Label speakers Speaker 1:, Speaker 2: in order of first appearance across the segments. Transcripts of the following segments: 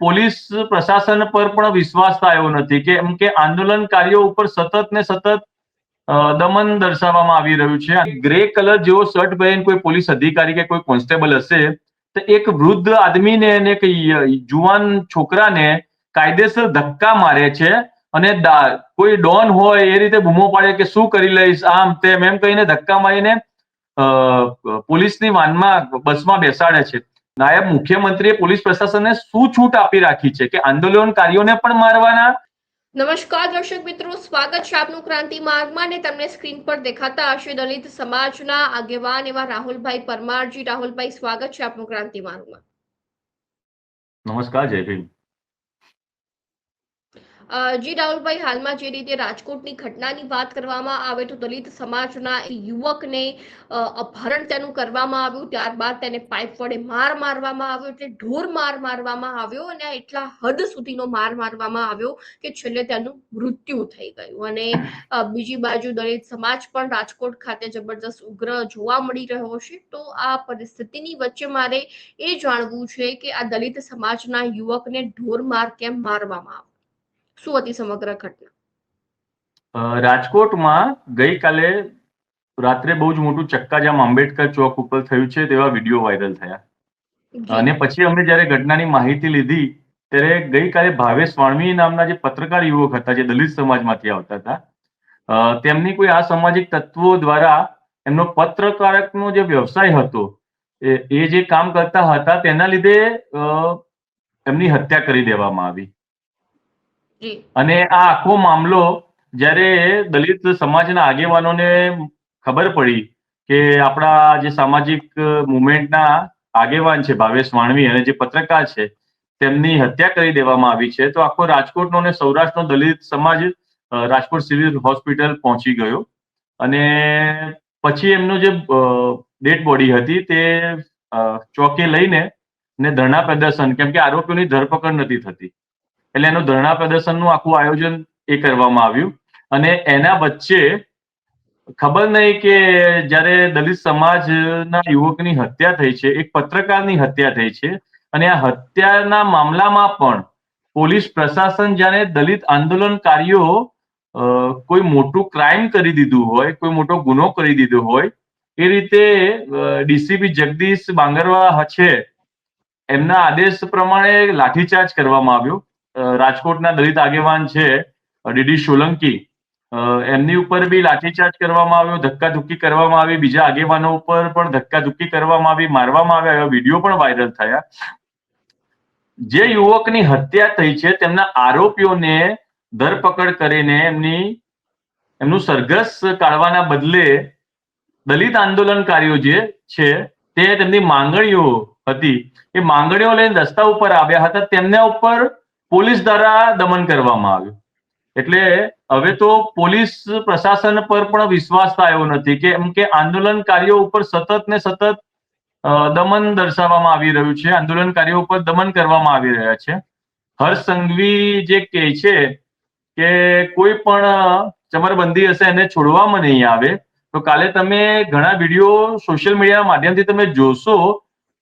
Speaker 1: Police પ્રશાસન પર પણ વિશ્વાસ આવ્યો નથી, કેમ કે આંદોલનકારીઓ ઉપર સતત ને સતત દમન દર્શાવવામાં આવી રહ્યું છે. ગ્રે કલર જેવો શર્ટ પહેરીને કોઈ પોલીસ અધિકારી કે કોઈ કોન્સ્ટેબલ હશે તો એક વૃદ્ધ આદમીને અને એક જુવાન છોકરાને કાયદેસર ધક્કા મારે છે અને કોઈ ડોન હોય એ રીતે બૂમો પાડે કે શું કરી લઈશ, આમ તેમ એમ કહીને ધક્કા મારીને પોલીસની બસમાં બેસાડે છે. નાયબ મુખ્યમંત્રીએ પોલીસ પ્રશાસનને શું છૂટ આપી રાખી છે કે આંદોલનકારીઓને પણ મારવાના?
Speaker 2: નમસ્કાર દર્શક મિત્રો, સ્વાગત છે આપનું ક્રાંતિ માર્ગમાં ને તમને સ્ક્રીન પર દેખાતા હશે દલિત સમાજના આગેવાન એવા રાહુલભાઈ પરમારજી. રાહુલભાઈ, સ્વાગત છે આપનું ક્રાંતિ માર્ગમાં.
Speaker 1: નમસ્કાર જયભીમ.
Speaker 2: જી રાહુલભાઈ, હાલમાં જે રીતે રાજકોટની ઘટનાની વાત કરવામાં આવે તો દલિત સમાજના યુવકને અપહરણ તેનું કરવામાં આવ્યું, ત્યારબાદ તેને પાઇપ વડે માર મારવામાં આવ્યો, એટલે ઢોર માર મારવામાં આવ્યો અને એટલા હદ સુધીનો માર મારવામાં આવ્યો કે છેલ્લે તેનું મૃત્યુ થઈ ગયું. અને બીજી બાજુ દલિત સમાજ પણ રાજકોટ ખાતે જબરદસ્ત ઉગ્ર જોવા મળી રહ્યો છે. તો આ પરિસ્થિતિની વચ્ચે મારે એ જાણવું છે કે આ દલિત સમાજના યુવકને ઢોર માર કેમ મારવામાં આવ્યો? શું હતી સમગ્ર ઘટના?
Speaker 1: રાજકોટમાં ગઈકાલે રાત્રે બહુ જ મોટું ચક્કાજામ આંબેડકર ચોક ઉપર થયું છે તેવા વિડીયો વાયરલ થયા. અને પછી અમે જયારે ઘટનાની માહિતી લીધી ત્યારે ગઈકાલે ભાવેશ વાણવી નામના જે પત્રકાર યુવક હતા, જે દલિત સમાજમાંથી આવતા હતા, તેમની કોઈ અસામાજિક તત્વો દ્વારા એમનો પત્રકારકનો જે વ્યવસાય હતો એ જે કામ કરતા હતા તેના લીધે એમની હત્યા કરી દેવામાં આવી. અને આ આખો મામલો જ્યારે દલિત સમાજના આગેવાનોને ખબર પડી કે આપણા જે સામાજિક મુવમેન્ટના આગેવાન છે ભાવેશ વાણવી અને જે પત્રકાર છે તેમની હત્યા કરી દેવામાં આવી છે, તો આખો રાજકોટનો અને સૌરાષ્ટ્રનો દલિત સમાજ રાજકોટ સિવિલ હોસ્પિટલ પહોંચી ગયો. અને પછી એમનો જે ડેડ બોડી હતી તે ચોકે લઈને ધરણા પ્રદર્શન, કેમ કે આરોપીઓની ધરપકડ નથી થતી એટલે એનું ધરણા પ્રદર્શનનું આખું આયોજન એ કરવામાં આવ્યું. અને એના વચ્ચે ખબર નહીં કે જ્યારે દલિત સમાજના યુવકની હત્યા થઈ છે, એક પત્રકારની હત્યા થઈ છે, અને આ હત્યાના મામલામાં પણ પોલીસ પ્રશાસન જાણે દલિત આંદોલનકારીઓ કોઈ મોટું ક્રાઇમ કરી દીધું હોય, કોઈ મોટો ગુનો કરી દીધો હોય એ રીતે ડીસીપી જગદીશ બાંગરવા છે એમના આદેશ પ્રમાણે લાઠીચાર્જ કરવામાં આવ્યો. રાજકોટના દલિત આગેવાન છે ડીડી સોલંકી, એમની ઉપર બી લાઠીચાર્જ કરવામાં આવ્યો, ધક્કાધુક્કી કરવામાં આવી, બીજા આગેવાનો ઉપર પણ ધક્કાધુક્કી કરવામાં આવી, મારવામાં આવ્યા, એવા વિડીયો પણ વાયરલ થયા. જે યુવકની હત્યા થઈ છે તેમના આરોપીઓને ધરપકડ કરીને એમનું સરઘસ કાઢવાના બદલે દલિત આંદોલનકારીઓ જે છે તે તેમની માંગણીઓ હતી એ માંગણીઓ લઈને રસ્તા ઉપર આવ્યા હતા, તેમના ઉપર પોલીસ દ્વારા દમન કરવામાં આવ્યું. એટલે હવે તો પોલીસ પ્રશાસન પર પણ વિશ્વાસ આવ્યો નથી, કેમ કે આંદોલનકારીઓ ઉપર સતત ને સતત દમન દર્શાવવામાં આવી રહ્યું છે, આંદોલનકારીઓ ઉપર દમન કરવામાં આવી રહ્યા છે. હર્ષ સંઘવી જે કહે છે કે કોઈ પણ ચમરબંધી હશે એને છોડવામાં નહીં આવે, તો કાલે તમે ઘણા વિડીયો સોશિયલ મીડિયાના માધ્યમથી તમે જોશો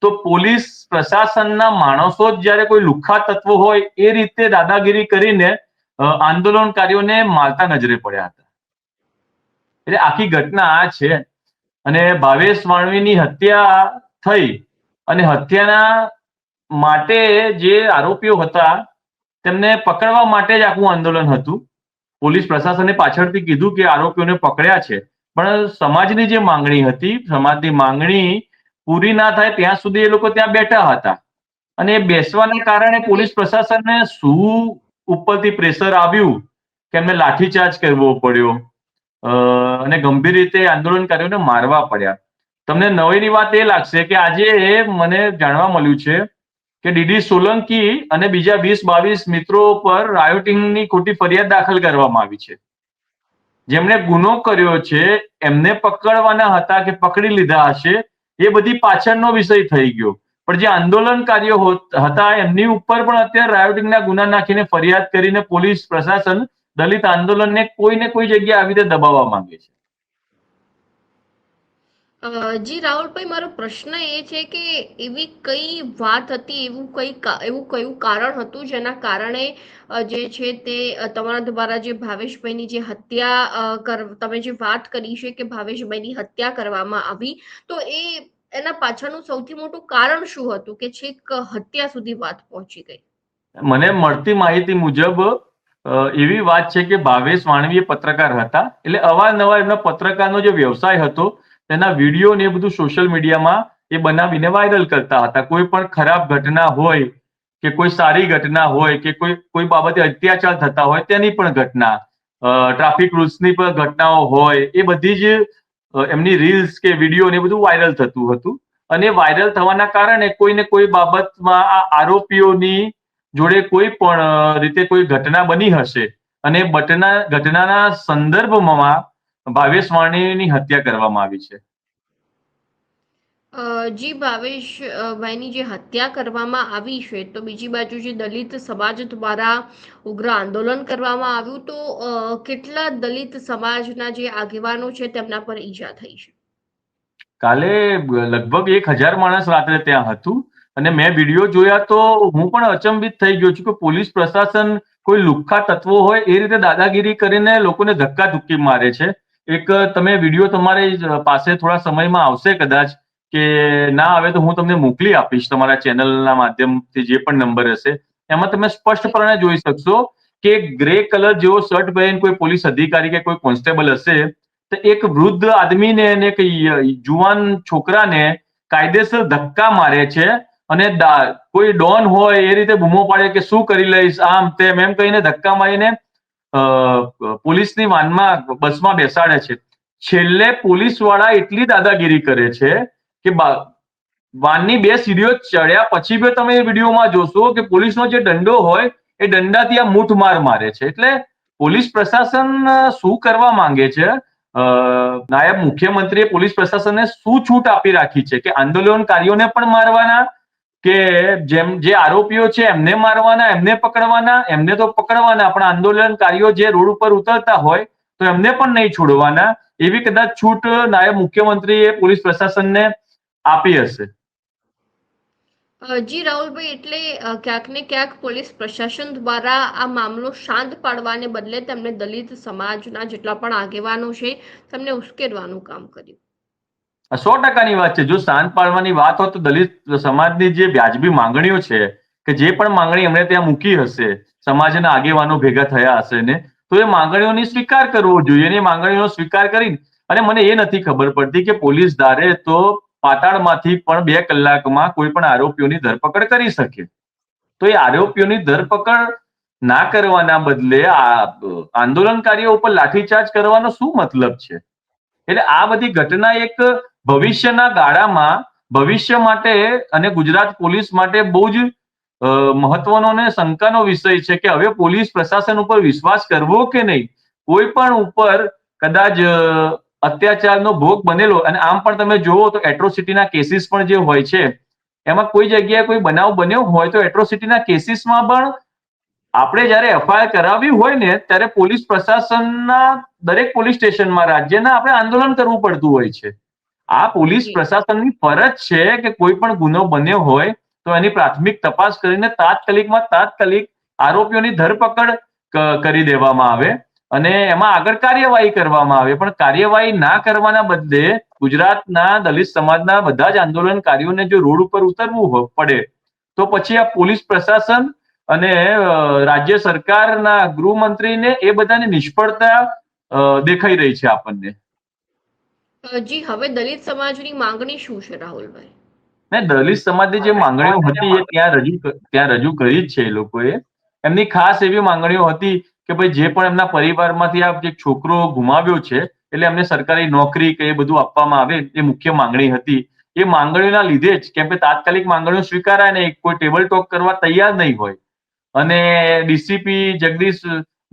Speaker 1: તો પોલીસ પ્રશાસનના માણસો જ જ્યારે કોઈ લુખ્ખા તત્વો હોય એ રીતે દાદાગીરી કરીને આંદોલનકારીઓને મારતા નજરે પડ્યા હતા. એટલે આખી ઘટના આ છે. અને ભાવેશ વાણવીની હત્યા થઈ અને હત્યાના માટે જે આરોપીઓ હતા તેમને પકડવા માટે જ આખું આંદોલન હતું. પોલીસ પ્રશાસને પાછળથી કીધું કે આરોપીઓને પકડ્યા છે, પણ સમાજની જે માંગણી હતી, સમાજની માંગણી પૂરી ના થાય ત્યાં સુધી એ લોકો ત્યાં બેઠા હતા. અને બેસવાના કારણે પોલીસ પ્રશાસનને શું ઉપરથી પ્રેશર આવ્યું કે એમને લાઠીચાર્જ કરવો પડ્યો અને ગંભીર રીતે આંદોલનકારીઓને મારવા પડ્યા. તમને નવાઈની વાત એ લાગશે કે આજે મને જાણવા મળ્યું છે કે ડીડી સોલંકી અને બીજા 20-22 મિત્રો પર રાયોટિંગની ખોટી ફરિયાદ દાખલ કરવામાં આવી છે. જેમણે ગુનો કર્યો છે એમને પકડવાના હતા કે પકડી લીધા હશે એ બધી પાછળનો વિષય થઈ ગયો, પણ જે આંદોલનકારીઓ હતા એમની ઉપર પણ અત્યારે રાયોટિંગના ગુના નાખીને ફરિયાદ કરીને પોલીસ પ્રશાસન દલિત આંદોલનને કોઈ ને કોઈ જગ્યાએ આવી રીતે દબાવવા માંગે છે.
Speaker 2: જી રાહુલભાઈ, મારો પ્રશ્ન એ છે કે એવી કઈ વાત હતી, એવું કયું કારણ હતું જેના કારણે જે છે તે તમારા દ્વારા જે ભાવેશભાઈની જે હત્યા તમે જે વાત કરી છે કે ભાવેશભાઈની હત્યા કરવામાં આવી, તો એના પાછળનું સૌથી મોટું કારણ શું હતું કે છેક હત્યા સુધી વાત પહોંચી ગઈ?
Speaker 1: મને મળતી માહિતી મુજબ એવી વાત છે કે ભાવેશ વાણવી એ પત્રકાર હતા, એટલે અવારનવાર એમના પત્રકારનો જે વ્યવસાય હતો તેના વિડીયો ને એ બધું સોશિયલ મીડિયામાં એ બનાવીને વાયરલ કરતા હતા. કોઈ પણ ખરાબ ઘટના હોય કે કોઈ સારી ઘટના હોય કે કોઈ બાબતે અત્યાચાર થતા હોય તેની પણ ઘટના, ટ્રાફિક રૂલ્સની પણ ઘટનાઓ હોય, એ બધી જ એમની રીલ્સ કે વિડીયો ને બધું વાયરલ થતું હતું. અને વાયરલ થવાના કારણે કોઈને કોઈ બાબતમાં આ આરોપીઓની જોડે કોઈ પણ રીતે કોઈ ઘટના બની હશે અને ઘટનાના સંદર્ભમાં ભાવેશ વાણીની હત્યા કરવામાં આવી છે.
Speaker 2: જી ભાવેશ ભાઈની જે હત્યા કરવામાં આવી છે, તો બીજી બાજુ જે દલિત સમાજ દ્વારા ઉગ્ર આંદોલન કરવામાં આવ્યું, તો કેટલા દલિત સમાજના જે આગેવાનો છે તેમના પર ઈજા થઈ છે?
Speaker 1: કાલે લગભગ 1,000 માણસ રાત્રે ત્યાં હતું અને મેં વિડીયો જોયા તો હું પણ અચંબિત થઈ ગયો છું કે પોલીસ પ્રશાસન કોઈ લુખ્ખા તત્વો હોય એ રીતે દાદાગીરી કરીને લોકોને ધક્કા ધુક્કી મારે છે. એક તમે વિડીયો તમારી પાસે થોડા સમયમાં આવશે કદાચ, કે ના આવે તો હું તમને મોકલી આપીશ તમારા ચેનલના માધ્યમથી, જે પણ નંબર હશે એમાં તમે સ્પષ્ટપણે જોઈ શકશો કે ગ્રે કલર જેવો શર્ટ પહેરીને કોઈ પોલીસ અધિકારી કે કોઈ કોન્સ્ટેબલ હશે તો એક વૃદ્ધ આદમીને અને એક જુવાન છોકરાને કાયદેસર ધક્કા મારે છે અને કોઈ ડોન હોય એ રીતે બૂમો પાડે કે શું કરી લઈશ, આમ તેમ એમ કહીને ધક્કા મારીને પોલીસની બસમાં બેસાડે છે. છેલ્લે પોલીસ વાળા એટલી દાદાગીરી કરે છે કે વાનની 2 સીડીઓ ચડ્યા પછી બી તમે એ વિડીયોમાં જોશો કે પોલીસનો જે દંડો હોય એ દંડાથી આ મૂઠ માર મારે છે. એટલે પોલીસ પ્રશાસન શું કરવા માંગે છે? નાયબ મુખ્યમંત્રીએ પોલીસ પ્રશાસનને શું છૂટ આપી રાખી છે કે આંદોલનકારીઓને પણ મારવાના, કે જે આરોપીઓ છે એમને મારવાના, એમને પકડવાના? એમને તો પકડવાના, પણ આંદોલનકારીઓ જે રોડ ઉપર ઉતરતા હોય તો એમને પણ નહીં છોડવાના, એવી કદાચ છૂટ નાયબ મુખ્યમંત્રીએ પોલીસ પ્રશાસનને આપી હશે.
Speaker 2: જી રાહુલભાઈ, એટલે ક્યાંક ને ક્યાંક પોલીસ પ્રશાસન દ્વારા આ મામલો શાંત પાડવાને બદલે તેમને દલિત સમાજના જેટલા પણ આગેવાનો છે તેમને ઉશ્કેરવાનું કામ કર્યું.
Speaker 1: 100%ની વાત છે. જો શાંત પાડવાની વાત હોત તો દલિત સમાજની જે વ્યાજબી માંગણીઓ છે કે જે પણ માંગણી એમણે ત્યાં મૂકી હશે, સમાજના આગેવાનો ભેગા થયા હશે ને, તો એ માંગણીઓની સ્વીકાર કરવો જોઈએ. અને એ માંગણીઓનો સ્વીકાર કરી, અને મને એ નથી ખબર પડતી કે પોલીસ ધારે તો પાતાળમાંથી પણ 2 કલાકમાં કોઈ પણ આરોપીઓની ધરપકડ કરી શકે. તો એ આરોપીઓની ધરપકડ ના કરવાના બદલે આંદોલનકારીઓ ઉપર લાઠીચાર્જ કરવાનો શું મતલબ છે? એટલે આ બધી ઘટના એક ભવિષ્યના ગાળામાં, ભવિષ્ય માટે અને ગુજરાત પોલીસ માટે બહુ જ મહત્વનો અને શંકાનો વિષય છે કે હવે પોલીસ પ્રશાસન ઉપર વિશ્વાસ કરવો કે નહીં. કોઈ પણ ઉપર કદાચ અત્યાચારનો ભોગ બનેલો, અને આમ પણ તમે જુઓ તો એટ્રોસિટીના કેસીસ પણ જે હોય છે એમાં કોઈ જગ્યાએ કોઈ બનાવ બન્યો હોય તો એટ્રોસિટીના કેસીસમાં પણ આપણે જ્યારે એફઆઈઆર કરાવી હોય ને ત્યારે પોલીસ પ્રશાસનના દરેક પોલીસ સ્ટેશનમાં રાજ્યના આપણે આંદોલન કરવું પડતું હોય છે. આ પોલીસ
Speaker 2: જી
Speaker 1: પ્રશાસનની ફરજ છે કે કોઈ પણ ગુનો બન્યો હોય તો એની પ્રાથમિક તપાસ કરીને તાત્કાલિક આરોપીઓની ધરપકડ કરી દેવામાં આવે અને એમાં આગળ કાર્યવાહી કરવામાં આવે. પણ કાર્યવાહી ના કરવાના બદલે ગુજરાતના દલિત સમાજના બધા જ આંદોલનકારીઓને જો રોડ ઉપર ઉતરવું પડે તો પછી આ પોલીસ પ્રશાસન અને રાજ્ય સરકારના ગૃહમંત્રીને એ બધાની નિષ્ફળતા દેખાઈ રહી છે આપણને.
Speaker 2: જી, હવે દલિત સમાજની માંગણી શું છે રાહુલભાઈ?
Speaker 1: ને દલિત સમાજની જે માંગણીઓ હતી એ ત્યાં રજૂ કરી જ છે એ લોકોએ. એમની ખાસ એવી માંગણીઓ હતી કે ભાઈ જે પણ એમના પરિવારમાંથી આ જે છોકરો ગુમાવ્યો છે એટલે એમને સરકારી નોકરી કે એ બધું આપવામાં આવે, એ મુખ્ય માંગણી હતી. એ માંગણીઓના લીધે જ, કેમ કે તાત્કાલિક માંગણીઓ સ્વીકારાય નહીં, કોઈ ટેબલ ટોક કરવા તૈયાર નહીં હોય, અને ડીસીપી જગદીશ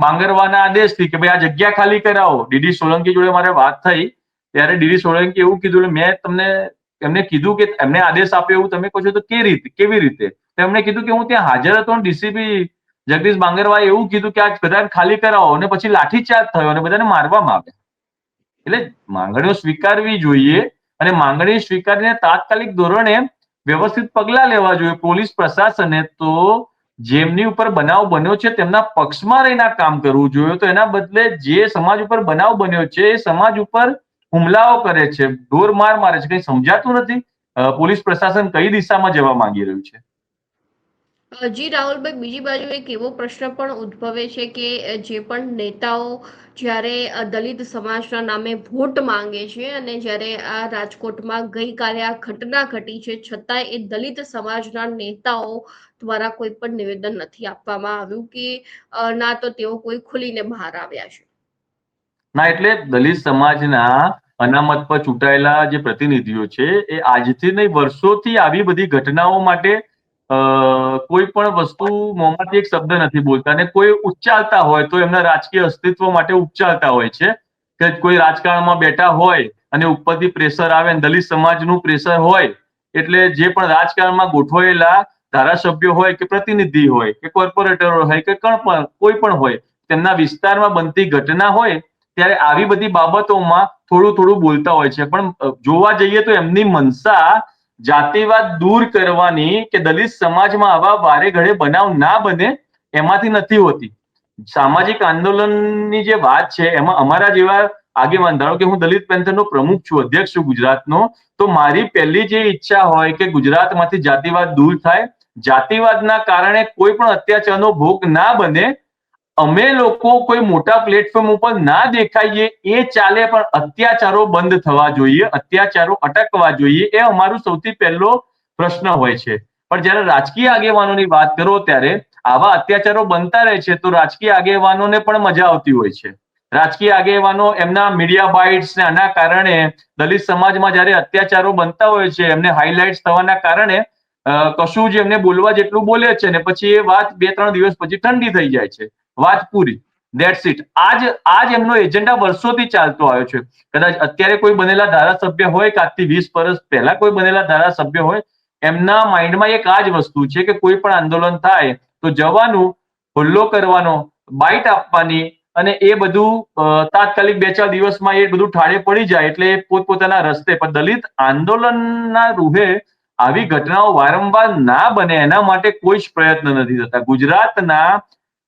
Speaker 1: બાંગરવાના આદેશથી કે ભાઈ આ જગ્યા ખાલી કરાવો. ડીડી સોલંકી જોડે મારે વાત થઈ ત્યારે ડીડી સોલંકી એવું કીધું, મેં એમને કીધું કે એમને આદેશ આપ્યો એવું તમે કહો છો તો કેવી રીતે? તો એમણે કીધું કે હું ત્યાં હાજર હતો અને ડીસીપી જગદીશ બાંગરવાએ એવું કીધું કે આ બધાને ખાલી કરાવો, અને પછી લાઠીચાર્જ થયો અને બધાને મારવામાં આવ્યા. એટલે માંગણીઓ સ્વીકારવી જોઈએ અને માંગણી સ્વીકારીને તાત્કાલિક ધોરણે વ્યવસ્થિત પગલાં લેવા જોઈએ. પોલીસ પ્રશાસને તો જેમની ઉપર બનાવ બન્યો છે તેમના પક્ષમાં રહીને કામ કરવું જોઈએ. તો એના બદલે જે સમાજ ઉપર બનાવ બન્યો છે એ સમાજ ઉપર હુમલાઓ કરે છે, ઢોર માર મારે છે. કંઈ સમજાતું નથી પોલીસ પ્રશાસન કઈ દિશામાં જવા માંગી રહ્યું છે.
Speaker 2: જી રાહુલભાઈ, બીજી બાજુ એક એવો પ્રશ્ન પણ ઉદ્ભવે છે કે જે પણ નેતાઓ જ્યારે દલિત સમાજના નામે વોટ માંગે છે અને જ્યારે આ રાજકોટમાં ગઈકાલે આ ઘટના ઘટી છે છતાંય એ દલિત સમાજના નેતાઓ દ્વારા કોઈ પણ નિવેદન નથી આપવામાં આવ્યું કે ના તો તેઓ કોઈ ખુલીને બહાર આવ્યા છે.
Speaker 1: ના, એટલે દલિત સમાજના અનામત પર ચૂંટાયેલા જે પ્રતિનિધિઓ છે એ આજથી નહીં વર્ષોથી આવી બધી ઘટનાઓ માટે કોઈ પણ વસ્તુ મોંમાંથી એક શબ્દ નથી બોલતા, અને કોઈ ઉચ્ચારતા હોય તો એમના રાજકીય અસ્તિત્વ માટે ઉચ્ચારતા હોય છે કે કોઈ રાજકારણમાં બેઠા હોય અને ઉપરથી પ્રેશર આવે, દલિત સમાજનું પ્રેશર હોય એટલે જે પણ રાજકારણમાં ગોઠવાયેલા ધારાસભ્યો હોય કે પ્રતિનિધિ હોય કે કોર્પોરેટરો હોય કે કોઈ પણ હોય, તેમના વિસ્તારમાં બનતી ઘટના હોય ત્યારે આવી બધી બાબતોમાં થોડું થોડું બોલતા હોય છે. પણ જોવા જઈએ તો એમની મનસા જાતિવાદ દૂર કરવાની કે દલિત સમાજમાં આવા વારે ઘડે બનાવ ના બને એમાંથી નથી હોતી. સામાજિક આંદોલનની જે વાત છે એમાં અમારા જેવા આગેવાન, ધારો કે હું દલિત પેન્થરનો પ્રમુખ છું, અધ્યક્ષ છું ગુજરાતનો, તો મારી પહેલી જે ઈચ્છા હોય કે ગુજરાતમાંથી જાતિવાદ દૂર થાય, જાતિવાદના કારણે કોઈ પણ અત્યાચારનો ભોગ ના બને, અમે લોકો કોઈ મોટા પ્લેટફોર્મ ઉપર ના દેખાઈએ એ ચાલે, પણ અત્યાચારો બંધ થવા જોઈએ, અત્યાચારો અટકવા જોઈએ, એ અમારું સૌથી પહેલો પ્રશ્ન હોય છે. પણ જ્યારે રાજકીય આગેવાનોની વાત કરો ત્યારે આવા અત્યાચારો બનતા રહે છે તો રાજકીય આગેવાનોને પણ મજા આવતી હોય છે. રાજકીય આગેવાનો એમના મીડિયા બાઇટ્સ ને આના કારણે દલિત સમાજમાં જ્યારે અત્યાચારો બનતા હોય છે એમને હાઇલાઇટ્સ થવાના કારણે કશું જ એમને બોલવા જેટલું બોલે છે ને પછી એ વાત 2-3 દિવસ પછી ઠંડી થઈ જાય છે. વાત પૂરી, ધેટ્સ ઇટ. આજ એમનો એજન્ડા વર્ષોથી ચાલતો આવ્યો છે. કદાચ અત્યારે કોઈ બનેલા ધારાસભ્ય હોય કે આજથી 20 વર્ષ પહેલા કોઈ બનેલા ધારાસભ્ય હોય, એમના માઇન્ડમાં એક આ જ વસ્તુ છે કે કોઈ પણ આંદોલન થાય તો જવાનું, હુલ્લો કરવાનો, બાઇટ આપવાની અને એ બધું તાત્કાલિક 2-4 દિવસમાં એ બધું ઠાળે પડી જાય એટલે પોતપોતાના રસ્તે. પણ દલિત આંદોલનના રૂહે આવી ઘટનાઓ વારંવાર ના બને એના માટે કોઈ જ પ્રયત્ન નથી થતા. ગુજરાતના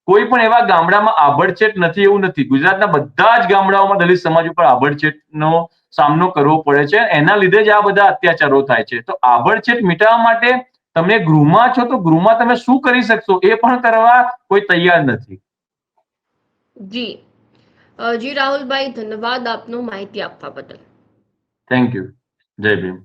Speaker 1: કોઈ પણ એવા ગામડામાં આભડછેટ નથી એવું નથી. ગુજરાતના બધા જ ગામડાઓમાં દલિત સમાજ ઉપર આભડછેટનો સામનો કરવો પડે છે. એના લીધે જ આ બધા અત્યાચારો થાય છે. તો આભડછેટ મિટાવવા માટે તમે ગૃહમાં છો તો ગૃહમાં તમે શું કરી શકશો એ પણ કરવા કોઈ તૈયાર નથી.
Speaker 2: જી જી રાહુલભાઈ, ધન્યવાદ આપનો માહિતી આપવા બદલ.
Speaker 1: Thank you. જય ભીમ.